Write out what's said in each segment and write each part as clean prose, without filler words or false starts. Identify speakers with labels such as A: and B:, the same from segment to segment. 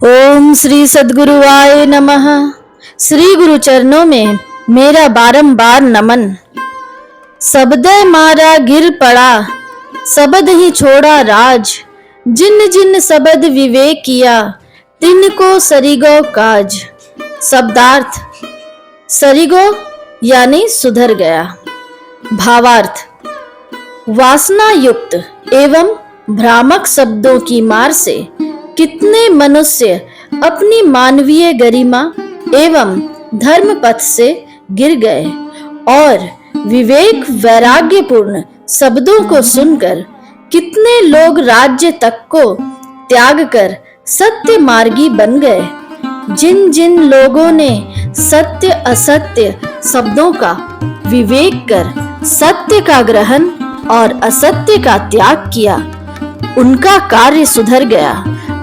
A: ओम श्री सद्गुरुवाय नमः। श्री गुरु चरणों में मेरा बारंबार नमन। सबदय मारा गिर पड़ा, सबद ही छोड़ा राज। जिन जिन सबद विवेक किया, तिनको सरिगो काज। शब्दार्थ: सरिगो यानी सुधर गया। भावार्थ: वासना युक्त एवं भ्रामक शब्दों की मार से कितने मनुष्य अपनी मानवीय गरिमा एवं धर्म पथ से गिर गए और विवेक वैराग्यपूर्ण शब्दों को सुनकर कितने लोग राज्य तक को त्याग कर सत्य मार्गी बन गए। जिन जिन लोगों ने सत्य असत्य शब्दों का विवेक कर सत्य का ग्रहण और असत्य का त्याग किया, उनका कार्य सुधर गया,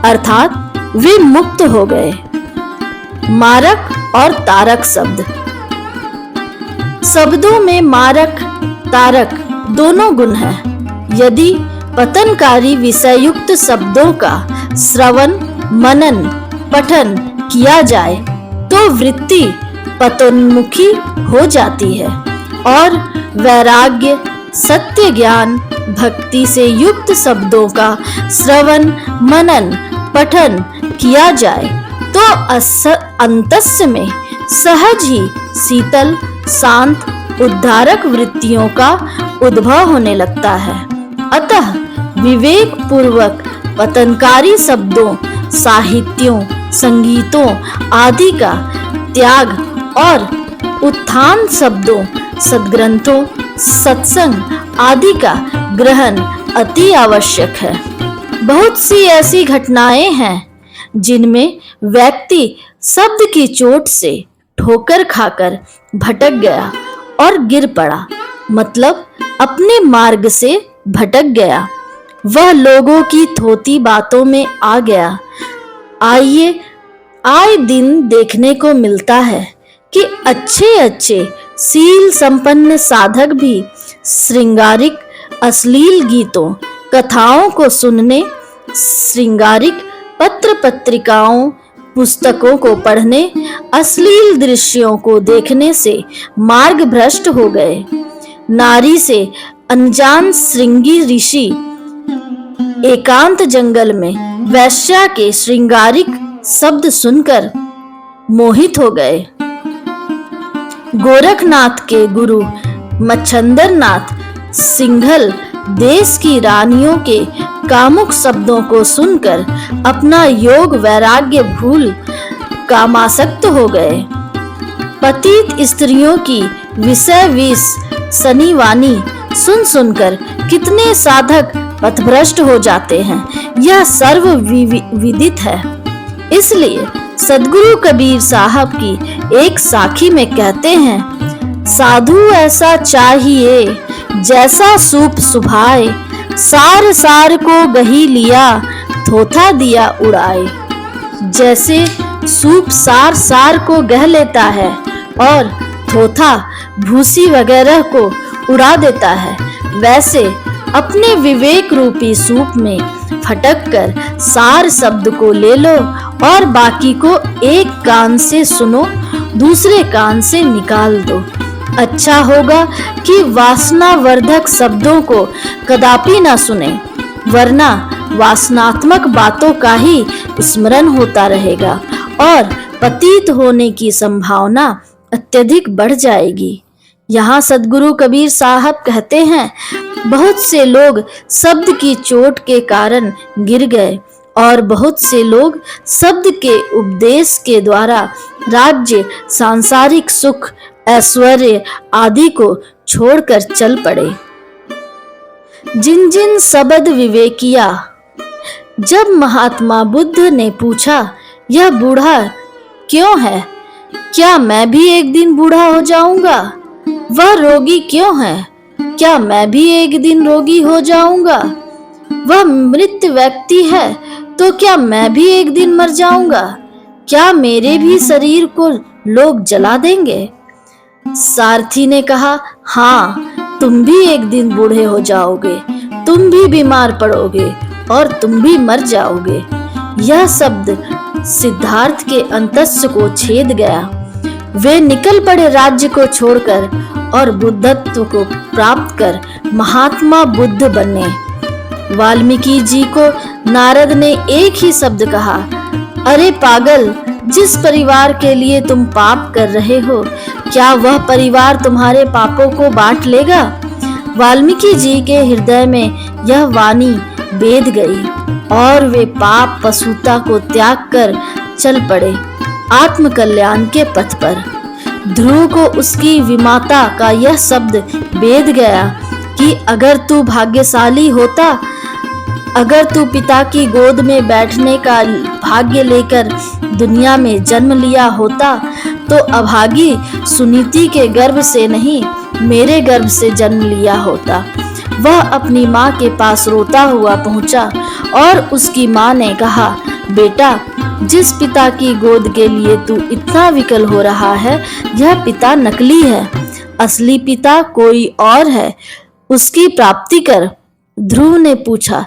A: अर्थात वे मुक्त हो गए। मारक और तारक शब्द। शब्दों में मारक तारक दोनों गुण हैं। यदि पतनकारी विषययुक्त शब्दों का श्रवण मनन पठन किया जाए तो वृत्ति पतोन्मुखी हो जाती है और वैराग्य सत्य ज्ञान भक्ति से युक्त शब्दों का श्रवण मनन पठन किया जाए तो अंतस्य में सहज ही शीतल शांत उद्धारक वृत्तियों का उद्भव होने लगता है। अतः विवेक पूर्वक पतनकारी शब्दों साहित्यों संगीतों आदि का त्याग और उत्थान शब्दों सद्ग्रंथों सत्संग आदि का ग्रहण अति आवश्यक है। बहुत सी ऐसी घटनाएं हैं जिनमें व्यक्ति शब्द की चोट से ठोकर खाकर भटक गया और गिर पड़ा, मतलब अपने मार्ग से भटक गया। वह लोगों की थोती बातों में आ गया। आए दिन देखने को मिलता है कि अच्छे अच्छे शील संपन्न साधक भी श्रृंगारिक अश्लील गीतों कथाओं को सुनने, श्रृंगारिक पत्र पत्रिकाओं पुस्तकों को पढ़ने, अश्लील दृश्यों को देखने से मार्ग भ्रष्ट हो गए। नारी से अनजान श्रृंगी ऋषि एकांत जंगल में वैश्या के श्रृंगारिक शब्द सुनकर मोहित हो गए। गोरखनाथ के गुरु मच्छंदर नाथ सिंघल देश की रानियों के कामुक शब्दों को सुनकर अपना योग वैराग्य भूल कामासक्त हो गए। पतित स्त्रियों की विषय विष सनीवानी सुन सुनकर कितने साधक पथभ्रष्ट हो जाते हैं, यह सर्व विदित है। इसलिए सद्गुरु कबीर साहब की एक साखी में कहते हैं, साधु ऐसा चाहिए जैसा सूप सुभाए, सार सार को गही लिया थोथा दिया उड़ाए। जैसे सूप सार सार को गह लेता है और थोथा भूसी वगैरह को उड़ा देता है, वैसे अपने विवेक रूपी सूप में फटक कर सार शब्द को ले लो और बाकी को एक कान से सुनो, दूसरे कान से निकाल दो। अच्छा होगा कि वासनावर्धक शब्दों को कदापि ना सुने, वरना वासनात्मक बातों का ही स्मरण होता रहेगा और पतित होने की संभावना अत्यधिक बढ़ जाएगी। यहाँ सद्गुरु कबीर साहब कहते हैं, बहुत से लोग शब्द की चोट के कारण गिर गए और बहुत से लोग शब्द के उपदेश के द्वारा राज्य सांसारिक सुख ऐश्वर्य आदि को छोड़कर चल पड़े। जिन जिन शब्द विवेकिया। जब महात्मा बुद्ध ने पूछा, यह बूढ़ा क्यों है? क्या मैं भी एक दिन बूढ़ा हो जाऊंगा? वह रोगी क्यों है? क्या मैं भी एक दिन रोगी हो जाऊंगा? वह मृत व्यक्ति है तो क्या मैं भी एक दिन मर जाऊंगा? क्या मेरे भी शरीर को लोग जला देंगे? सारथी ने कहा, हाँ, तुम भी एक दिन बूढ़े हो जाओगे, तुम भी बीमार पड़ोगे और तुम भी मर जाओगे। यह शब्द सिद्धार्थ के अंतस को छेद गया। वे निकल पड़े राज्य को छोड़कर और बुद्धत्व को प्राप्त कर महात्मा बुद्ध बने। वाल्मीकि जी को नारद ने एक ही शब्द कहा, अरे पागल, जिस परिवार के लिए तुम पाप कर रहे हो, क्या वह परिवार तुम्हारे पापों को बांट लेगा? वाल्मीकि जी के हृदय में यह वाणी बेध गई और वे पाप पशुता को त्याग कर चल पड़े आत्म कल्याण के पथ पर। ध्रुव को उसकी विमाता का यह शब्द बेध गया कि अगर तू भाग्यशाली होता, अगर तू पिता की गोद में बैठने का भाग्य लेकर दुनिया में जन्म लिया होता, तो अभागी सुनीति के गर्भ से नहीं, मेरे गर्भ से जन्म लिया होता। वह अपनी माँ के पास रोता हुआ पहुंचा और उसकी माँ ने कहा, बेटा, जिस पिता की गोद के लिए तू इतना विकल हो रहा है, यह पिता नकली है, असली पिता कोई और है, उसकी प्राप्ति कर। ध्रुव ने पूछा,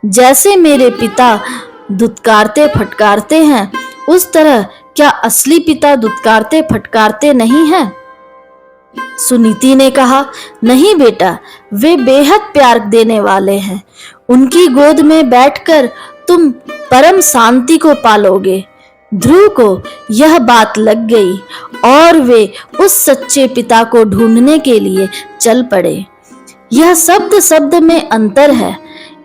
A: जैसे मेरे पिता दुत्कारते फटकारते हैं, उस तरह क्या असली पिता दुत्कारते फटकारते नहीं हैं? सुनीति ने कहा, नहीं बेटा, वे बेहद प्यार देने वाले हैं। उनकी गोद में बैठकर तुम परम शांति को पालोगे। ध्रुव को यह बात लग गई और वे उस सच्चे पिता को ढूंढने के लिए चल पड़े। यह शब्द शब्द में अंतर है।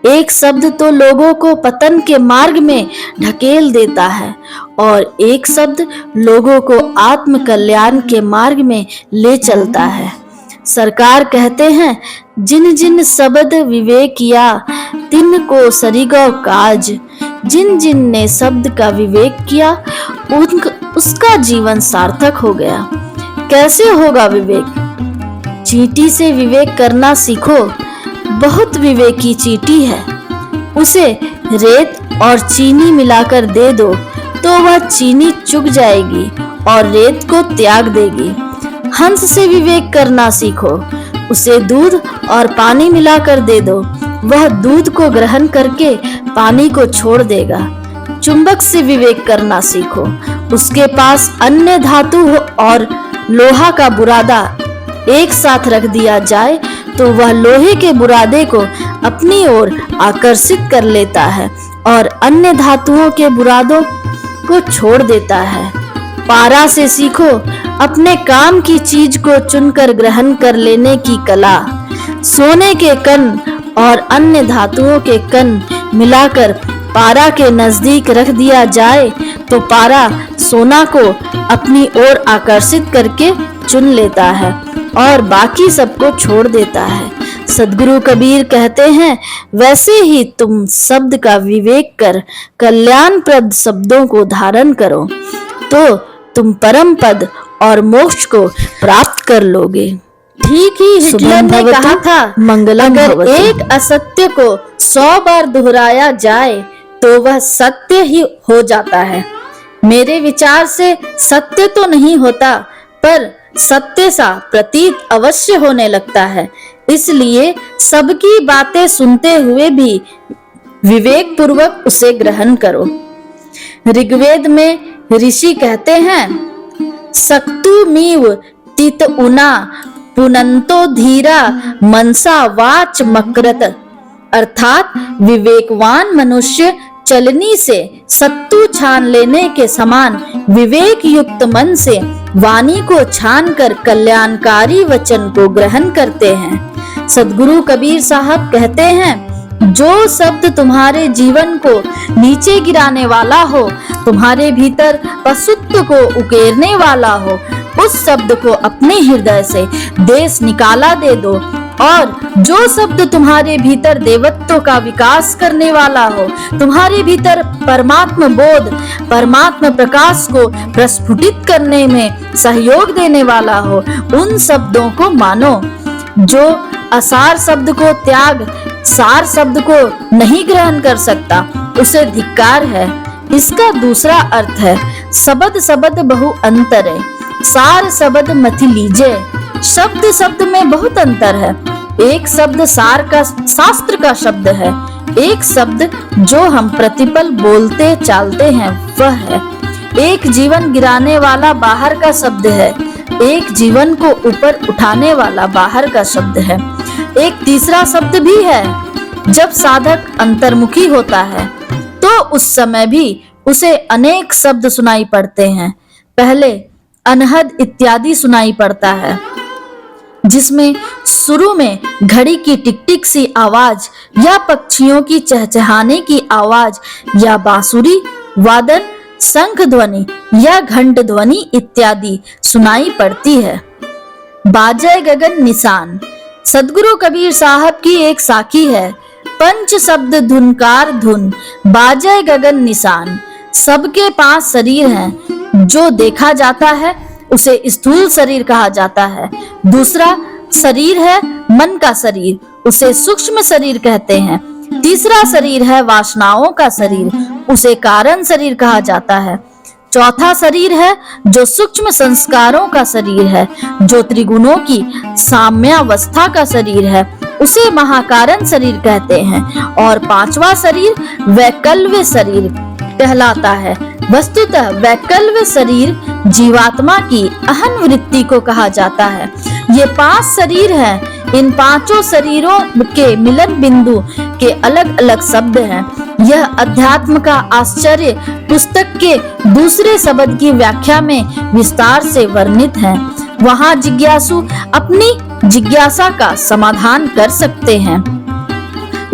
A: एक शब्द तो लोगों को पतन के मार्ग में ढकेल देता है और एक शब्द लोगों को आत्म कल्याण के मार्ग में ले चलता है। सरकार कहते हैं, जिन जिन शब्द विवेक किया, तिन को सरिगौ काज। जिन जिन ने शब्द का विवेक किया, उसका जीवन सार्थक हो गया। कैसे होगा विवेक? चींटी से विवेक करना सीखो। बहुत विवेकी चींटी है, उसे रेत और चीनी मिलाकर दे दो तो वह चीनी चुग जाएगी और रेत को त्याग देगी। हंस से विवेक करना सीखो। उसे दूध और पानी मिलाकर दे दो, वह दूध को ग्रहण करके पानी को छोड़ देगा। चुंबक से विवेक करना सीखो। उसके पास अन्य धातु और लोहा का बुरादा एक साथ रख दिया जाए तो वह लोहे के बुरादे को अपनी ओर आकर्षित कर लेता है और अन्य धातुओं के बुरादों को छोड़ देता है। पारा से सीखो अपने काम की चीज को चुनकर ग्रहण कर लेने की कला। सोने के कण और अन्य धातुओं के कण मिलाकर पारा के नजदीक रख दिया जाए तो पारा सोना को अपनी ओर आकर्षित करके चुन लेता है और बाकी सबको छोड़ देता है। सद्गुरु कबीर कहते हैं, वैसे ही तुम शब्द का विवेक कर कल्याणप्रद शब्दों को धारण करो तो तुम परम पद और मोक्ष को प्राप्त कर लोगे। ठीक ही हिटलर ने कहा था, मंगलम अगर एक असत्य को 100 बार दोहराया जाए तो वह सत्य ही हो जाता है। मेरे विचार से सत्य तो नहीं होता, पर सत्य सा प्रतीत अवश्य होने लगता है। इसलिए सबकी बातें सुनते हुए भी विवेक पूर्वक उसे ग्रहण करो। ऋग्वेद में ऋषि कहते हैं, सक्तु मीव तित उना पुनंतो धीरा मनसा वाच मकृत। अर्थात विवेकवान मनुष्य चलनी से सत्तू छान लेने के समान विवेक युक्त मन से वाणी को छान कर कल्याणकारी वचन को ग्रहण करते हैं। सद्गुरु कबीर साहब कहते हैं, जो शब्द तुम्हारे जीवन को नीचे गिराने वाला हो, तुम्हारे भीतर पशुत्व को उकेरने वाला हो, उस शब्द को अपने हृदय से देश निकाला दे दो। और जो शब्द तुम्हारे भीतर देवत्व का विकास करने वाला हो, तुम्हारे भीतर परमात्म बोध, परमात्म प्रकाश को प्रस्फुटित करने में सहयोग देने वाला हो, उन शब्दों को मानो। जो असार शब्द को त्याग सार शब्द को नहीं ग्रहण कर सकता, उसे धिक्कार है। इसका दूसरा अर्थ है, शब्द शब्द बहु अंतर है, सार शब्द मत लीजे। शब्द शब्द में बहुत अंतर है। एक शब्द सार का शास्त्र का शब्द है, एक शब्द जो हम प्रतिपल बोलते चालते हैं वह है। एक जीवन गिराने वाला बाहर का शब्द है, एक जीवन को ऊपर उठाने वाला बाहर का शब्द है। एक तीसरा शब्द भी है। जब साधक अंतर्मुखी होता है तो उस समय भी उसे अनेक शब्द सुनाई पड़ते हैं। पहले अनहद इत्यादि सुनाई पड़ता है, जिसमें शुरू में घड़ी की टिक टिक सी आवाज या पक्षियों की चहचहाने की आवाज या बांसुरी वादन, शंख ध्वनि या घंट ध्वनि इत्यादि सुनाई पड़ती है। बाजे गगन निशान सदगुरु कबीर साहब की एक साखी है। पंच शब्द धुनकार धुन बाजे गगन निशान। सबके पास शरीर हैं। जो देखा जाता है उसे स्थूल शरीर कहा जाता है। दूसरा शरीर है मन का शरीर, उसे सूक्ष्म शरीर कहते हैं। तीसरा शरीर है वासनाओं का शरीर, उसे कारण शरीर कहा जाता है। चौथा शरीर है जो सूक्ष्म संस्कारों का शरीर है, जो त्रिगुणों की साम्यावस्था का शरीर है, उसे महाकारण शरीर कहते हैं। और पांचवा शरीर वैकल्प्य शरीर कहलाता है। वस्तुतः वैकल्प्य शरीर जीवात्मा की अहं वृत्ति को कहा जाता है। ये 5 शरीर हैं। इन पांचों शरीरों के मिलन बिंदु के अलग अलग शब्द हैं। यह अध्यात्म का आश्चर्य पुस्तक के दूसरे शब्द की व्याख्या में विस्तार से वर्णित है। वहां जिज्ञासु अपनी जिज्ञासा का समाधान कर सकते हैं।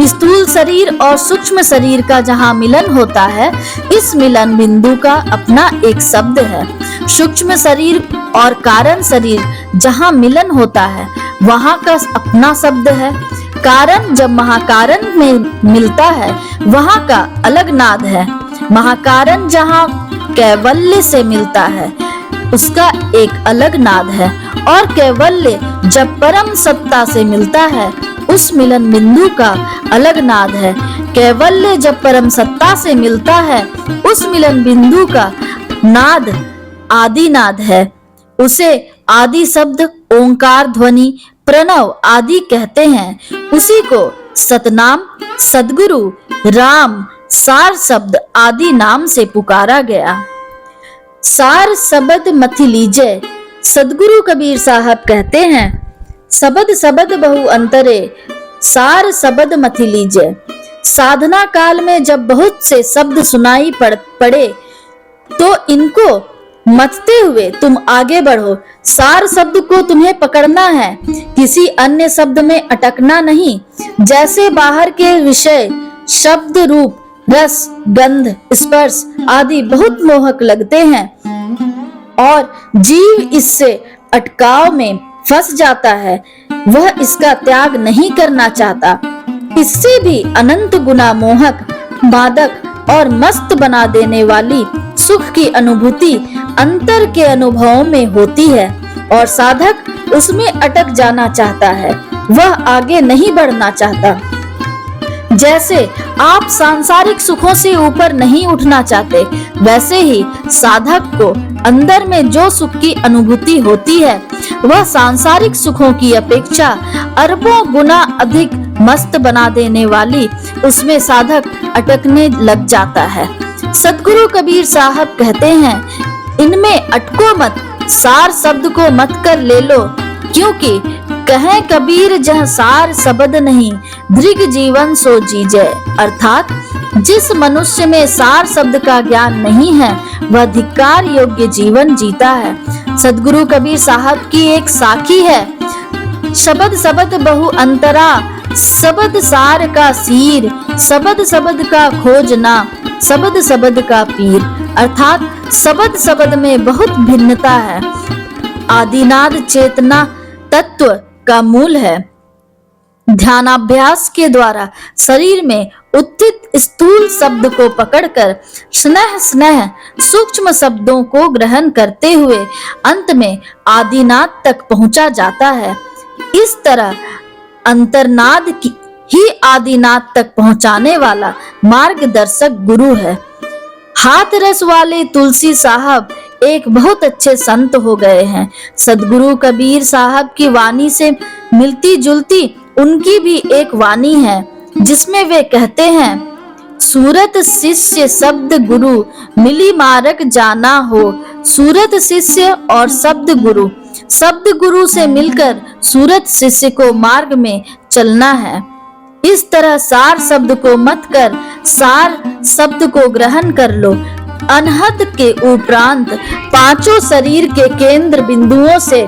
A: स्थूल शरीर और सूक्ष्म शरीर का जहां मिलन होता है, इस मिलन बिंदु का अपना एक शब्द है। सूक्ष्म शरीर और कारण शरीर जहां मिलन होता है, वहां का अपना शब्द है। कारण जब महाकारण में मिलता है, वहां का अलग नाद है। महाकारण जहां कैवल्य से मिलता है, उसका एक अलग नाद है। और कैवल्य जब परम सत्ता से मिलता है, उस मिलन बिंदु का अलग नाद है। कैवल्य जब परम सत्ता से मिलता है, उस मिलन बिंदु का नाद आदि नाद है। उसे आदि शब्द ओंकार ध्वनि प्रणव आदि कहते हैं। उसी को सतनाम सदगुरु राम सार शब्द आदि नाम से पुकारा गया। सार शब्द मथि लीजे सदगुरु कबीर साहब कहते हैं, शब्द शब्द बहु अंतरे सार शब्द मथि लीजे। साधना काल में जब बहुत से शब्द सुनाई पड़े तो इनको मथते हुए तुम आगे बढ़ो। सार शब्द को तुम्हें पकड़ना है, किसी अन्य शब्द में अटकना नहीं। जैसे बाहर के विषय शब्द रूप रस गंध स्पर्श आदि बहुत मोहक लगते हैं और जीव इससे अटकाव में फंस जाता है, वह इसका त्याग नहीं करना चाहता। इससे भी अनंत गुना मोहक मादक और मस्त बना देने वाली सुख की अनुभूति अंतर के अनुभवों में होती है और साधक उसमें अटक जाना चाहता है, वह आगे नहीं बढ़ना चाहता। जैसे आप सांसारिक सुखों से ऊपर नहीं उठना चाहते, वैसे ही साधक को अंदर में जो सुख की अनुभूति होती है, वह सांसारिक सुखों की अपेक्षा अरबों गुना अधिक मस्त बना देने वाली, उसमें साधक अटकने लग जाता है। सदगुरु कबीर साहब कहते हैं, इनमें अटको मत, सार शब्द को मत कर ले लो, क्योंकि कहे कबीर जह सार शब्द नहीं दृग जीवन सो जीजे। अर्थात जिस मनुष्य में सार शब्द का ज्ञान नहीं है, वह धिक्कार योग्य जीवन जीता है। सदगुरु कबीर साहब की एक साखी है, शब्द शब्द बहु अंतरा शब्द सार का सीर, शब्द शब्द का खोजना शब्द शब्द का पीर। अर्थात शब्द शब्द में बहुत भिन्नता है। आदिनाद चेतना तत्व का मूल है। ध्यानाभ्यास के द्वारा शरीर में उत्थित स्थूल शब्द को पकड़कर स्नेह स्नेह सूक्ष्म शब्दों को ग्रहण करते हुए अंत में आदिनाद तक पहुंचा जाता है। इस तरह अंतर्नाद ही आदिनाद तक पहुंचाने वाला मार्गदर्शक गुरु है। हाथ रस वाले तुलसी साहब एक बहुत अच्छे संत हो गए हैं। सदगुरु कबीर साहब की वाणी से मिलती जुलती उनकी भी एक वाणी है। जिसमें वे कहते हैं, सूरत शिष्य शब्द गुरु मिली मार्ग जाना हो। सूरत शिष्य और शब्द गुरु से मिलकर सूरत शिष्य को मार्ग में चलना है। इस तरह सार शब्द को मत कर सार शब्द को ग्रहण कर लो। अनहद के उपरांत पांचों शरीर के केंद्र बिंदुओं से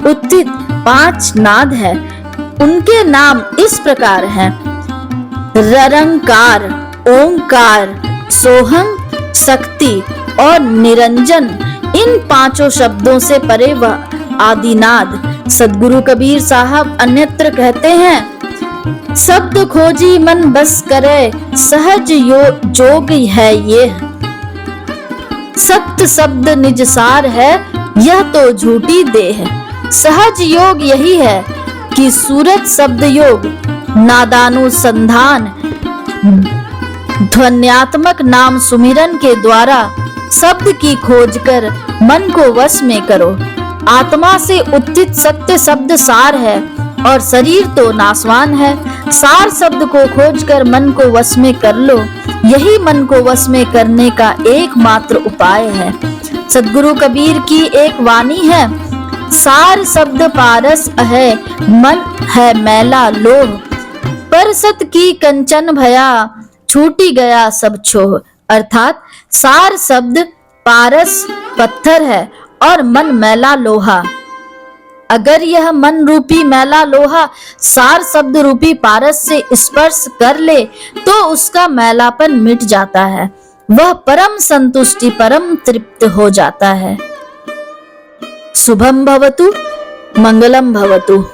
A: उत्थित 5 नाद है। उनके नाम इस प्रकार हैं: ररंकार, ओंकार, सोहम, शक्ति और निरंजन। इन पांचों शब्दों से परे वह आदिनाद। सद्गुरु कबीर साहब अन्यत्र कहते हैं, शब्द खोजी मन बस करे, सहज जोग है ये। सत्य शब्द निज सार है, यह तो झूठी देह। सहज योग यही है कि सूरत शब्द योग नादानुसंधान ध्वन्यात्मक नाम सुमिरन के द्वारा शब्द की खोज कर मन को वश में करो। आत्मा से उत्थित सत्य शब्द सार है और शरीर तो नाशवान है। सार शब्द को खोजकर मन को वश में कर लो। यही मन को वश में करने का एकमात्र उपाय है। सद्गुरु कबीर की एक वाणी है, सार शब्द पारस है, मन है मैला लोह। पर सत की कंचन भया, छूटी गया सब छोह। अर्थात सार शब्द पारस पत्थर है और मन मैला लोहा। अगर यह मन रूपी मैला लोहा सार शब्द रूपी पारस से स्पर्श कर ले तो उसका मैलापन मिट जाता है। वह परम संतुष्टि, परम तृप्त हो जाता है। शुभम भवतु, मंगलम भवतु।